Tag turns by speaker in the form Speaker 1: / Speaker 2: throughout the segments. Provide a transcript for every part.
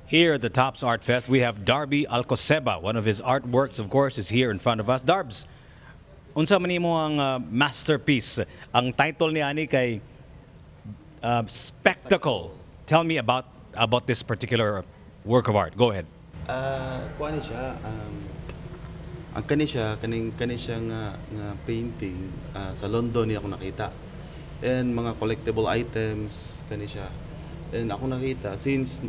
Speaker 1: Here at the Tops Art Fest, we have Darby Alcoseba. One of his artworks, of course, is here in front of us. Darbs, unsa man imo ang masterpiece? Ang title ni ani kay Spectacle. Tell me about this particular work of art. Go ahead.
Speaker 2: Kuha ni siya, ang kani siya nga painting sa London niya ako nakita. And mga collectible items kani siya. And ako nakita since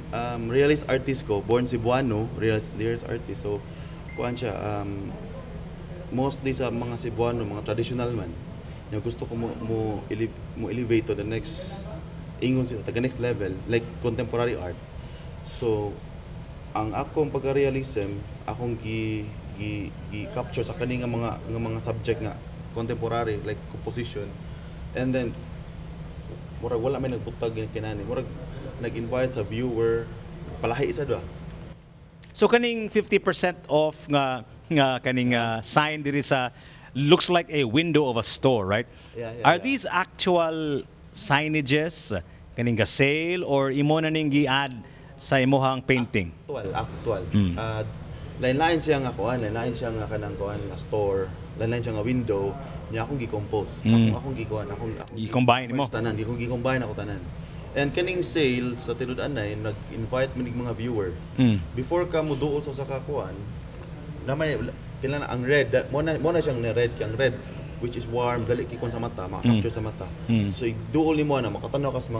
Speaker 2: realist artist ko, born Cebuano, realist artist. So kuha siya mostly sa mga Cebuano, mga traditional man. Yung gusto ko mo elevate to the next ingon sila, taga next level, like contemporary art. So ang akong pagka-realism, akong gi-capture sa kani nga mga subject nga contemporary, like composition. And then murag wala may nagbutag kinani, murag nag-invite sa viewer, palahi isa do.
Speaker 1: So kaning 50% off nga kaning sign diri sa looks like a window of a store, right? Are these actual signages kaning sale or imo na ning gi-add sa imuhang painting?
Speaker 2: Actual. Lain-lain siya nga kuan, lain siya nga kanang kuan nga store, lain siya nga window, niya akong gi-compose. Akong gikuan, akong
Speaker 1: i-combine mo.
Speaker 2: Tanan, di ko gi-combine ako tanan. And kaning sale sa tinud-anay nag-invite manig mga viewer. Before ka mo duol sa kakuan, naman kailan ang red, mo na siyang red kang red, which is warm, dali kikon sa mata, maka-capture sa mata. So duol nimo na makatanaw ka sa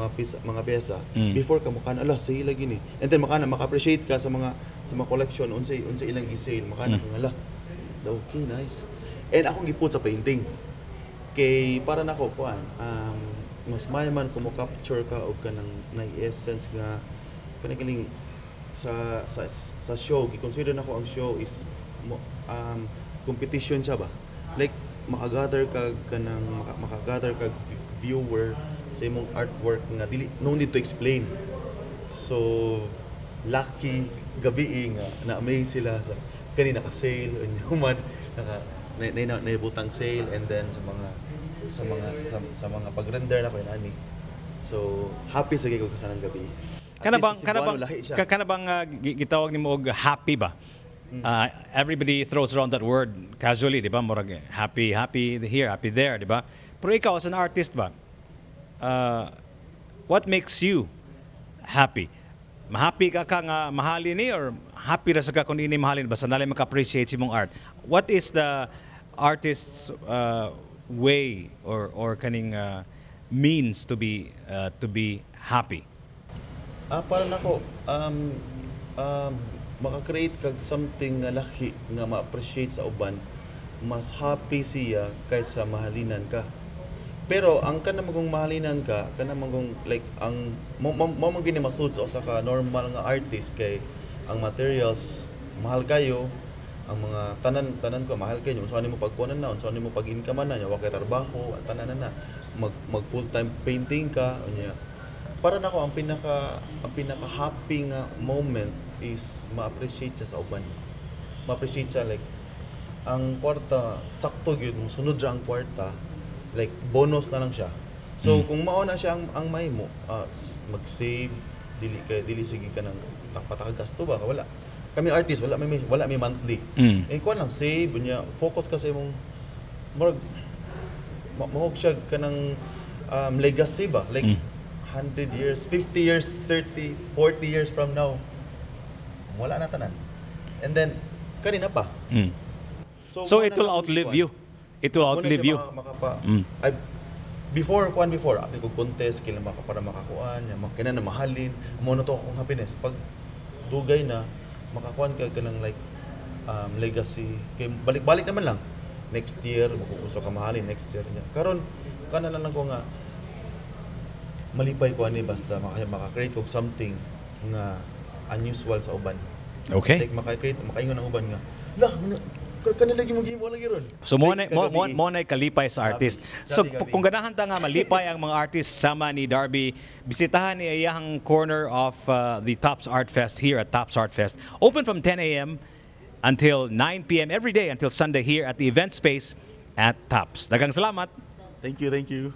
Speaker 2: mga pyesa before ka makana ala sale lagi ni. And then maka-appreciate ka sa mga collection unsay ilang gi-sale, makana kang ala. Okay, nice. And akong giput sa painting. Kay para nako kuan, mas mayaman ko mo capture ka og kanang essence nga kanilang sa show, gi-consider nako ang show is competition siya ba? Like makagather ka viewer sa imong artwork nga dili no need to explain. So lucky gabi nga na-amaze sila sa kani naka-sale human naibutang sale, and then sa mga pag-render na ko inani. So happy sa gyud ko kasanang gabi.
Speaker 1: Kana bang gitawag nimo og happy ba? Everybody throws around that word casually, di ba? Murag happy here, happy there, di ba? Pero ikaw as an artist ba? What makes you happy? Mahappy ka nga mahalin ni, or happy ra sa ka kun ini mahalin basta nalay maka-appreciate imong art? What is the artist's way or kaning means to be happy?
Speaker 2: Para nako maka-create kag something nga laki nga ma-appreciate sa uban, mas happy siya kaysa mahalinan ka. Pero ang kana magong mahalinan ka, kana magong like ang mo gini masud sa usa ka normal nga artist kay ang materials mahal kayo, ang mga tanan ko mahal kayo, unsa nimo pagkunan na, unsa nimo pag-income na, wa kay trabaho, tanan na mag full-time painting ka unya. Para nako ang pinaka happy nga moment is ma-appreciate siya sa uban. Ma-appreciate siya like ang kwarta sakto gyud mo sunod ra ang kwarta, like bonus na lang siya. So kung mao na siya ang mahimo, mag-save, dili sige ka nang patagasto ba wala. Kami artist wala may monthly. Kuan lang save unya, focus ka sa imong mahog siya kanang legacy ba, like 100 years, 50 years, 30, 40 years from now, wala na tanan. And then, kanina pa.
Speaker 1: So it will outlive you. It will outlive you.
Speaker 2: Before, ate ko contest, kailan para makakuan, kailan na mahalin, mo na to akong happiness. Pag dugay na, makakuan ka ng like legacy. Kaya balik naman lang. Next year, makukuso ka mahalin, next year niya. Karon kana lang ko nga, malipay ko ani basta maka-create ko something nga unusual sa uban.
Speaker 1: Okay.
Speaker 2: Like makaingon ang uban nga, lah kanila gi mo lagi ron.
Speaker 1: So mo na kalipay sa artist. So kung ganahan ta nga malipay ang mga artist sama ni Darby, bisitahan ni iyang corner of the Tops Art Fest here at Tops Art Fest. Open from 10 a.m. until 9 p.m. every day until Sunday here at the event space at Tops. Daghang salamat.
Speaker 2: Thank you.